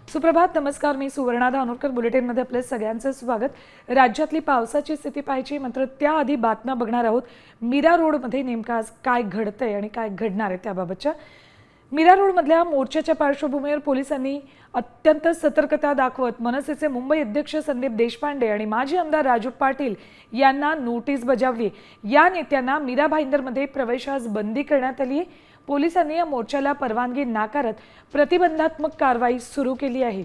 सुप्रभात, नमस्कार. मी सुवर्णा धानोरकर. बुलेटिनमध्ये आपले सगळ्यांचं स्वागत. राज्यातली पावसाची स्थिती पाहायची, मात्र त्याआधी बातम्या बघणार आहोत. मीरा रोडमध्ये नेमकं आज काय घडतंय आणि काय घडणार आहे त्याबाबतच्या. मीरा रोडमधल्या मोर्चाच्या पार्श्वभूमीवर पोलिसांनी अत्यंत सतर्कता दाखवत मनसेचे मुंबई अध्यक्ष संदीप देशपांडे आणि माजी आमदार राजू पाटील यांना नोटीस बजावली. या नेत्यांना मीरा भाईंदरमध्ये प्रवेशास बंदी करण्यात आली आहे. पोलिसांनी या मोर्चाला परवानगी नाकारत प्रतिबंधात्मक कारवाई सुरू केली आहे.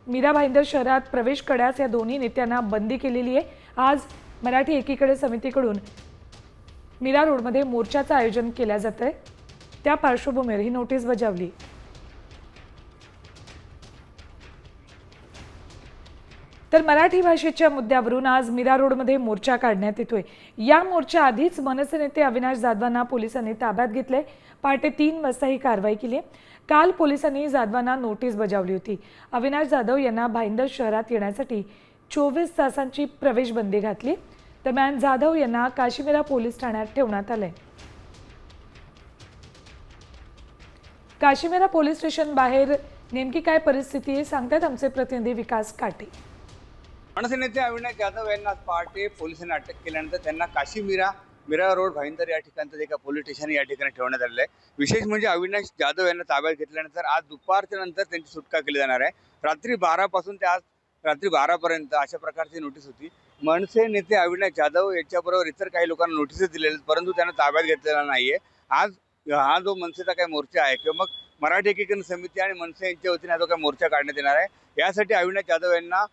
मीरा भाईंदर शहरात प्रवेश करण्यास या दोन्ही नेत्यांना बंदी केलेली आहे. आज मराठी एकीकडे समितीकडून मीरा रोडमध्ये मोर्चाचं आयोजन केलं जात आहे. त्या पार्श्वभूमीवर ही नोटीस बजावली. तर मराठी भाषेच्या मुद्द्यावरून आज मीरा रोडमध्ये मोर्चा काढण्यात येतोय. या मोर्चा आधीच मनसे नेते अविनाश जाधवांना पोलिसांनी ताब्यात घेतले. पहाटे 3 वाजता ही कारवाई केली. काल पोलिसांनी जाधवांना नोटीस बजावली होती. अविनाश जाधव यांना भाईंदर शहरात येण्यासाठी 24 तासांची प्रवेश बंदी घातली. दरम्यान जाधव यांना काशीमीरा पोलीस ठाण्यात ठेवण्यात आले. काशीमीरा पोलीस स्टेशन बाहेर नेमकी काय परिस्थिती आहे सांगतात आमचे प्रतिनिधी विकास काटे. मनसे नेते अविनाश जाधव यांना पहाटे पोलिसांनी अटक केल्यानंतर त्यांना मीरा रोड भाईंदर या ठिकाणचं एका पोलीस स्टेशन या ठिकाणी ठेवण्यात आलेलं आहे. विशेष म्हणजे अविनाश जाधव यांना ताब्यात घेतल्यानंतर आज दुपारच्या नंतर त्यांची सुटका केली जाणार आहे. रात्री 12 पासून ते आज रात्री 12 पर्यंत अशा प्रकारची नोटीस होती. मनसे नेते अविनाश जाधव यांच्याबरोबर इतर काही लोकांना नोटीस दिलेल्या, परंतु त्यांना ताब्यात घेतलेला नाहीये. आज हा जो मनसेचा काही मोर्चा आहे किंवा मग मराठी एकीकरण समिती आणि मनसे यांच्या वतीने हा जो काही मोर्चा काढण्यात येणार आहे, यासाठी अविनाश जाधव यांना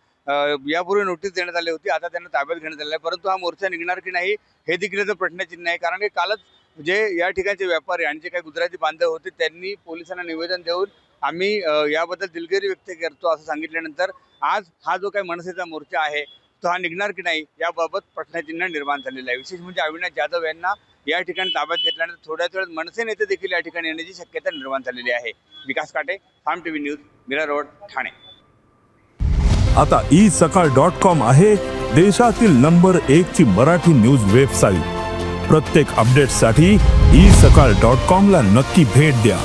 यापूर्वी नोटीस देण्यात आली होती. आता त्यांना ताब्यात घेण्यात आले आहे. परंतु हा मोर्चा निघणार की नाही हे देखील प्रश्नचिन्ह आहे. कारण की कालच जे या ठिकाणचे व्यापारी आणि जे काही गुजराती बांधव होते त्यांनी पोलिसांना निवेदन देऊन आम्ही याबद्दल दिलगिरी व्यक्त करतो असं सांगितल्यानंतर आज हा जो काही मनसेचा मोर्चा आहे तो हा निघणार की नाही याबाबत प्रश्नचिन्ह निर्माण झालेलं आहे. विशेष म्हणजे अविनाश जाधव यांना या ठिकाणी ताब्यात घेतल्यानंतर थोड्याच वेळात मनसे नेते देखील या ठिकाणी येण्याची शक्यता निर्माण झालेली आहे. Vikas Kate, Saam TV news, Mira Road, Thane. आता isakal.com आहे देशातील नंबर 1 ची मराठी न्यूज वेबसाईट. प्रत्येक अपडेटसाठी isakal.com ला नक्की भेट द्या.